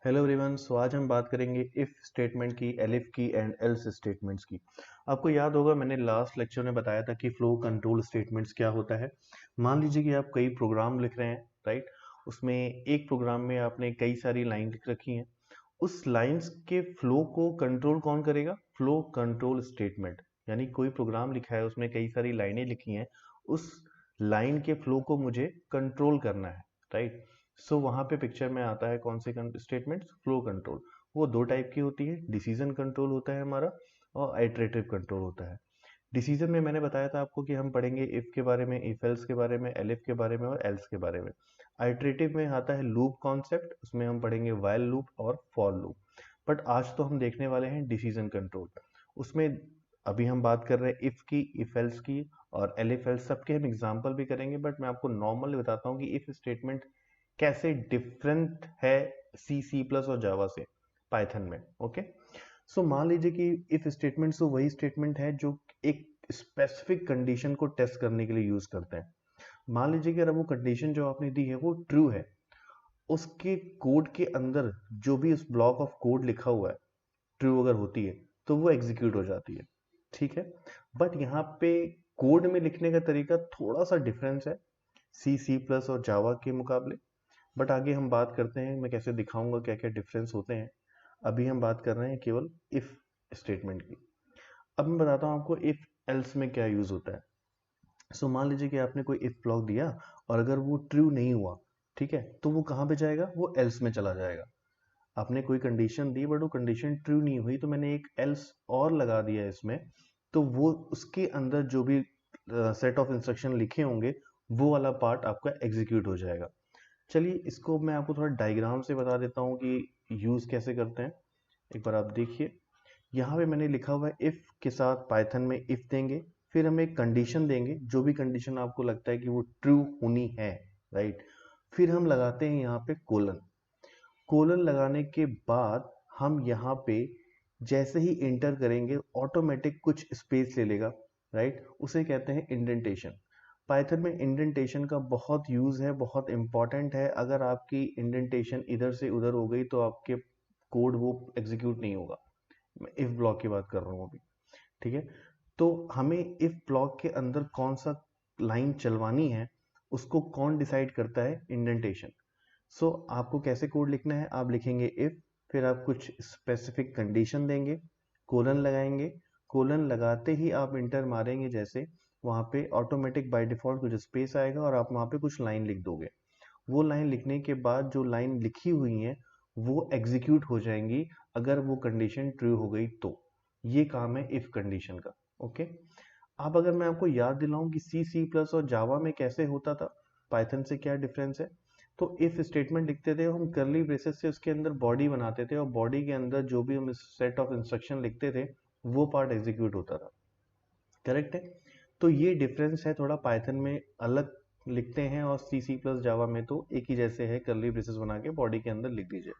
Hello everyone. सो आज हम बात करेंगे इफ स्टेटमेंट की, एलिफ की एंड एल्स स्टेटमेंट्स की। आपको याद होगा मैंने लास्ट लेक्चर में बताया था कि फ्लो कंट्रोल स्टेटमेंट्स क्या होता है। मान लीजिए कि आप कई प्रोग्राम लिख रहे हैं, राइट। उसमें एक प्रोग्राम में आपने कई सारी लाइन लिख रखी हैं। उस लाइंस के फ्लो को कंट्रोल कौन करेगा? Flow control statement. यानी कोई प्रोग्राम लिखा है, उसमें कई सारी लाइनें लिखी हैं, उस लाइन के फ्लो को मुझे कंट्रोल करना है, राइट। सो वहां पे पिक्चर में आता है कौन से स्टेटमेंट्स? Flow control. वो दो टाइप की होती है, डिसीजन कंट्रोल होता है हमारा और आइटरेटिव कंट्रोल होता है। डिसीजन में मैंने बताया था आपको कि हम पढ़ेंगे इफ के बारे में, इफ एल्स के बारे में, एलिफ के बारे में और एल्स के बारे में। आइटरेटिव में आता है लूप कॉन्सेप्ट, उसमें हम पढ़ेंगे व्हाइल लूप और फॉर लूप। बट आज तो हम देखने वाले हैं डिसीजन कंट्रोल। उसमें अभी हम बात कर रहे हैं इफ की, इफ एल्स की और एलिफ एल्स, सबके हम एग्जाम्पल भी करेंगे। बट मैं आपको नॉर्मली बताता हूँ कि इफ स्टेटमेंट कैसे डिफरेंट है सी प्लस और जावा से पाइथन में। ओके। सो मान लीजिए कि इफ स्टेटमेंट तो वही स्टेटमेंट है जो एक स्पेसिफिक कंडीशन को टेस्ट करने के लिए यूज करते हैं। मान लीजिए कि अगर वो कंडीशन जो आपने दी है वो ट्रू है, उसके कोड के अंदर जो भी उस ब्लॉक ऑफ कोड लिखा हुआ है ट्रू अगर होती है तो वो एग्जीक्यूट हो जाती है, ठीक है। बट यहाँ पे कोड में लिखने का तरीका थोड़ा सा डिफरेंस है सी प्लस और जावा के मुकाबले। बट आगे हम बात करते हैं, मैं कैसे दिखाऊंगा क्या क्या डिफरेंस होते हैं। अभी हम बात कर रहे हैं केवल इफ स्टेटमेंट की। अब मैं बताता हूँ आपको इफ एल्स में क्या यूज होता है। सो मान लीजिए कि आपने कोई इफ ब्लॉक दिया और अगर वो ट्रू नहीं हुआ, ठीक है, तो वो कहाँ पे जाएगा? वो एल्स में चला जाएगा। आपने कोई कंडीशन दी बट वो कंडीशन ट्रू नहीं हुई, तो मैंने एक एल्स और लगा दिया इसमें, तो वो उसके अंदर जो भी सेट ऑफ इंस्ट्रक्शन लिखे होंगे वो वाला पार्ट आपका एग्जीक्यूट हो जाएगा। चलिए इसको मैं आपको थोड़ा डायग्राम से बता देता हूँ कि यूज कैसे करते हैं। एक बार आप देखिए, यहाँ पे मैंने लिखा हुआ है इफ के साथ पाइथन में इफ देंगे, फिर हम एक कंडीशन देंगे, जो भी कंडीशन आपको लगता है कि वो ट्रू होनी है, राइट। फिर हम लगाते हैं यहाँ पे कोलन। कोलन लगाने के बाद हम यहाँ पे जैसे ही इंटर करेंगे ऑटोमेटिक कुछ स्पेस ले लेगा, राइट। उसे कहते हैं इंडेंटेशन। पाइथन में इंडेंटेशन का बहुत यूज है, बहुत इंपॉर्टेंट है। अगर आपकी इंडेंटेशन इधर से उधर हो गई तो आपके कोड वो एग्जीक्यूट नहीं होगा। मैं इफ ब्लॉक की बात कर रहा हूँ अभी, ठीक है। तो हमें इफ ब्लॉक के अंदर कौन सा लाइन चलवानी है उसको कौन डिसाइड करता है? इंडेंटेशन। सो आपको कैसे कोड लिखना है? आप लिखेंगे इफ, फिर आप कुछ स्पेसिफिक कंडीशन देंगे, कोलन लगाएंगे। कोलन लगाते ही आप इंटर मारेंगे, जैसे वहां पे ऑटोमेटिक बाय डिफॉल्ट कुछ स्पेस आएगा और आप वहां पे कुछ लाइन लिख दोगे। वो लाइन लिखने के बाद जो लाइन लिखी हुई है वो एग्जीक्यूट हो जाएंगी अगर वो कंडीशन ट्रू हो गई तो। ये काम है इफ कंडीशन का। ओके। अब अगर मैं आपको याद दिलाऊं कि सी प्लस और जावा में कैसे होता था, पाइथन से क्या डिफरेंस है, तो इफ स्टेटमेंट लिखते थे हम करली ब्रेसेस से, उसके अंदर बॉडी बनाते थे और बॉडी के अंदर जो भी हम सेट ऑफ इंस्ट्रक्शन लिखते थे वो पार्ट एग्जीक्यूट होता था, करेक्ट है। तो ये डिफरेंस है थोड़ा, पाइथन में अलग लिखते हैं और सी प्लस जावा में तो एक ही जैसे है, करली ब्रेसेस बना के बॉडी के अंदर लिख दीजिए।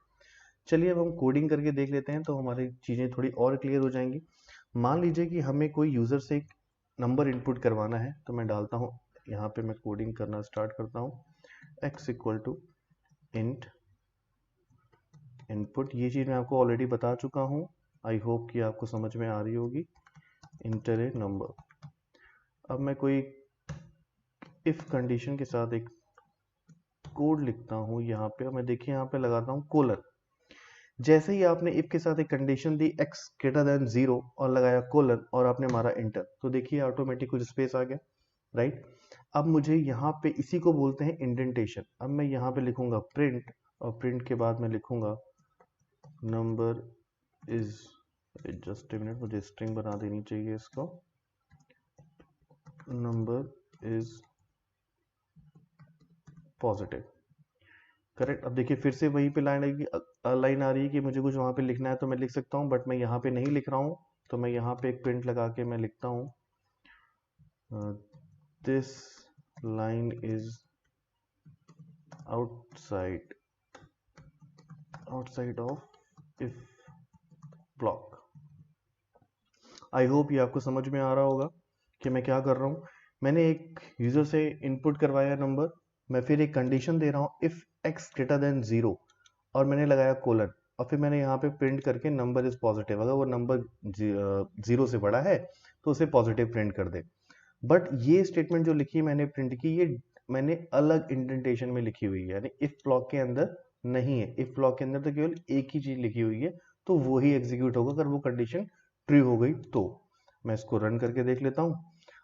चलिए अब हम कोडिंग करके देख लेते हैं तो हमारी चीजें थोड़ी और क्लियर हो जाएंगी। मान लीजिए कि हमें कोई यूजर से एक नंबर इनपुट करवाना है, तो मैं डालता हूँ यहाँ पे, मैं कोडिंग करना स्टार्ट करता हूँ। x equal to int input, ये चीज मैं आपको ऑलरेडी बता चुका हूँ, आई होप कि आपको समझ में आ रही होगी। इंटर ए नंबर। अब मैं कोई इफ कंडीशन के साथ एक कोड लिखता हूँ यहाँ पे, मैं देखिए यहाँ पे लगाता हूँ कोलन। जैसे ही आपने इफ के साथ एक कंडीशन दी x ग्रेटर देन 0 और लगाया कोलन और आपने मारा इंटर, तो देखिए ऑटोमेटिक कुछ स्पेस आ गया, राइट। अब मुझे यहाँ पे इसी को बोलते हैं इंडेंटेशन। अब मैं यहाँ पे लिखूंगा प्रिंट और प्रिंट के बाद मैं लिखूंगा number is, just a minute, मुझे स्ट्रिंग बना देनी चाहिए इसको, नंबर इज पॉजिटिव, करेक्ट। अब देखिए फिर से वहीं पे लाइन आ रही है कि मुझे कुछ वहां पे लिखना है तो मैं लिख सकता हूँ, बट मैं यहाँ पे नहीं लिख रहा हूँ, तो मैं यहाँ पे एक प्रिंट लगा के मैं लिखता हूँ this line is outside outside of if block. I hope ये आपको समझ में आ रहा होगा कि मैं क्या कर रहा हूँ। मैंने एक यूजर से इनपुट करवाया नंबर, मैं फिर एक कंडीशन दे रहा हूँ इफ x ग्रेटर देन 0, और मैंने लगाया कोलन, और फिर मैंने यहाँ पे प्रिंट करके नंबर इज पॉजिटिव, अगर वो नंबर 0 से बड़ा है तो उसे पॉजिटिव प्रिंट कर दे। बट ये स्टेटमेंट जो लिखी मैंने प्रिंट की, ये मैंने अलग इंडेंटेशन में लिखी हुई है, यानी इफ ब्लॉक के अंदर नहीं है। इफ ब्लॉक के अंदर तो केवल एक ही चीज लिखी हुई है, तो वो ही एग्जीक्यूट होगा अगर वो कंडीशन ट्रू हो गई तो। मैं इसको रन करके देख लेता हूँ।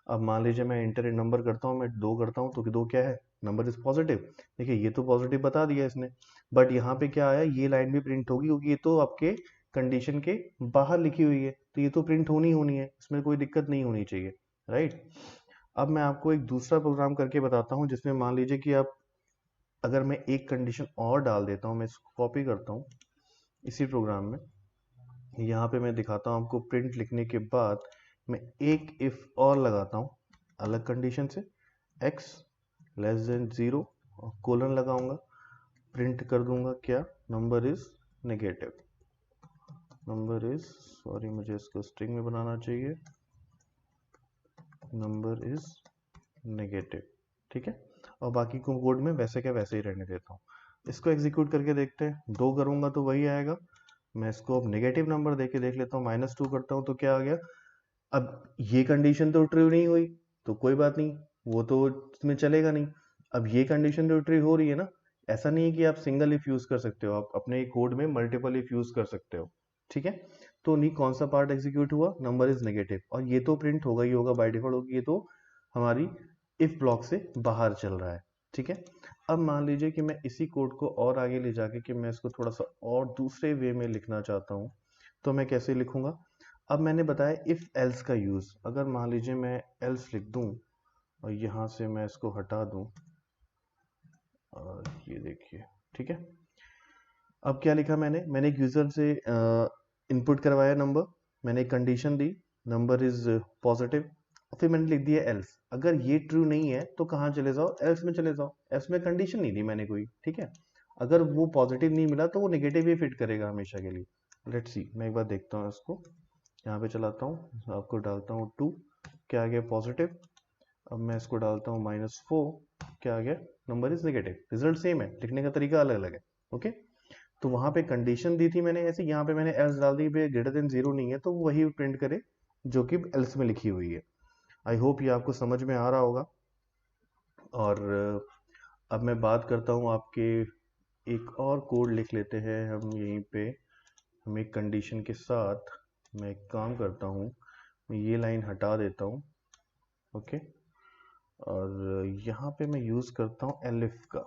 अब मान लीजिए मैं इंटर ए नंबर करता हूँ, मैं 2 करता हूँ, तो 2 क्या है, नंबर इज पॉजिटिव। देखिए ये तो पॉजिटिव बता दिया इसने, बट यहाँ पे क्या आया, ये लाइन भी प्रिंट होगी क्योंकि ये तो आपके कंडीशन के बाहर लिखी हुई है, तो ये तो प्रिंट होनी होनी है, इसमें कोई दिक्कत नहीं होनी चाहिए, राइट। अब मैं आपको एक दूसरा प्रोग्राम करके बताता हूँ, जिसमें मान लीजिए कि आप, अगर मैं एक कंडीशन और डाल देता हूँ, मैं इसको कॉपी करता हूँ इसी प्रोग्राम में, यहाँ पे मैं दिखाता हूँ आपको। प्रिंट लिखने के बाद मैं एक इफ और लगाता हूँ अलग कंडीशन से, x लेस देन 0 और कोलन लगाऊंगा, प्रिंट कर दूंगा क्या, number is negative. Number is, sorry मुझे इसको स्ट्रिंग में बनाना चाहिए, नंबर इज नेगेटिव, ठीक है। और बाकी को कोड में वैसे क्या वैसे ही रहने देता हूँ। इसको एग्जीक्यूट करके देखते हैं, 2 करूंगा तो वही आएगा। मैं इसको अब नेगेटिव नंबर देके देख लेता हूँ, -2 करता हूँ तो क्या आ गया। अब ये कंडीशन तो ट्रू नहीं हुई, तो कोई बात नहीं, वो तो इसमें चलेगा नहीं। अब ये कंडीशन तो ट्रू हो रही है ना, ऐसा नहीं है कि आप सिंगल इफ यूज कर सकते हो, आप अपने कोड में मल्टीपल इफ यूज कर सकते हो, ठीक है। तो नहीं, कौन सा पार्ट एग्जीक्यूट हुआ, नंबर इज नेगेटिव, और ये तो प्रिंट होगा ही होगा बाय डिफॉल्ट, होगी ये तो हमारी इफ ब्लॉक से बाहर चल रहा है, ठीक है। अब मान लीजिए कि मैं इसी कोड को और आगे ले जाके कि मैं इसको थोड़ा सा और दूसरे वे में लिखना चाहता हूँ, तो मैं कैसे लिखूंगा। अब मैंने बताया इफ एल्स का यूज, अगर मान लीजिए मैं एल्स लिख दूं और यहां से मैं इसको हटा दूं, और ये देखिए, ठीक है। अब क्या लिखा मैंने एक यूजर से इनपुट करवाया नंबर, मैंने एक condition the, number is positive, और फिर मैंने लिख दिया एल्स। अगर ये ट्रू नहीं है तो कहाँ चले जाओ, एल्स में चले जाओ। एल्स में कंडीशन नहीं दी मैंने कोई, ठीक है। अगर वो पॉजिटिव नहीं मिला तो वो नेगेटिव ही फिट करेगा हमेशा के लिए। लेट्स सी, मैं एक बार देखता हूँ इसको, यहाँ पे चलाता हूँ, आपको डालता हूँ 2, क्या आ गया, पॉजिटिव। अब मैं इसको डालता हूँ -4, क्या आ गया, number is negative. Result same है, लिखने का तरीका अलग अलग है, ओके। तो वहां पे कंडीशन दी थी मैंने ऐसे, यहाँ पे मैंने एल्स डाल दी, ग्रेटर देन 0 नहीं है तो वही प्रिंट करे जो कि एल्स में लिखी हुई है। आई होप ये आपको समझ में आ रहा होगा। और अब मैं बात करता हूँ आपके, एक और कोड लिख लेते हैं हम यहीं पे। हम एक कंडीशन के साथ मैं एक काम करता हूँ, मैं ये लाइन हटा देता हूँ, ओके। और यहाँ पे मैं यूज करता हूँ एलिफ का,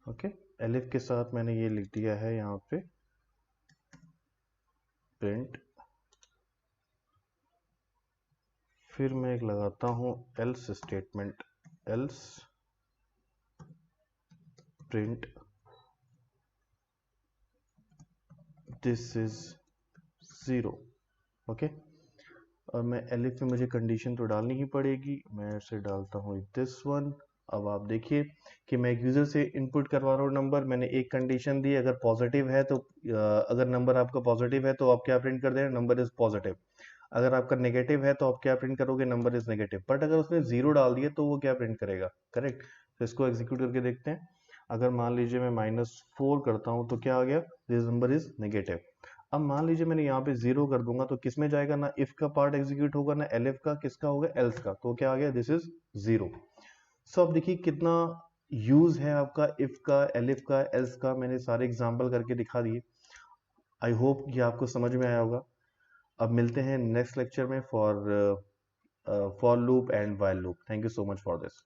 ओके। एलिफ के साथ मैंने ये लिख दिया है यहाँ पे प्रिंट, फिर मैं एक लगाता हूँ else statement, else print this is 0, okay. और मैं एलिफ में मुझे कंडीशन तो डालनी ही पड़ेगी, मैं इसे डालता हूँ दिस वन। अब आप देखिए कि मैं एक यूजर से इनपुट करवा रहा हूँ नंबर, मैंने एक कंडीशन दी, अगर पॉजिटिव है तो अगर नंबर आपका पॉजिटिव है तो आप क्या प्रिंट कर देना, नंबर इज पॉजिटिव। अगर आपका नेगेटिव है तो आप क्या प्रिंट करोगे, नंबर इज नेगेटिव। बट अगर उसने 0 डाल दिया तो वो क्या प्रिंट करेगा, करेक्ट। तो इसको एग्जीक्यूट करके देखते हैं। अगर मान लीजिए मैं -4 करता हूँ तो क्या आ गया, दिस नंबर इज नेगेटिव। अब मान लीजिए मैंने यहाँ पे 0 कर दूंगा तो किस में जाएगा, ना इफ का पार्ट एग्जीक्यूट होगा ना एलिफ का, किसका होगा, एल्स का। तो क्या आ गया, दिस इज 0। सो अब देखिए कितना यूज है आपका इफ का, एलिफ का, एल्स का, मैंने सारे एग्जांपल करके दिखा दिए। आई होप ये आपको समझ में आया होगा। अब मिलते हैं नेक्स्ट लेक्चर में for loop and while loop. Thank you so much for this.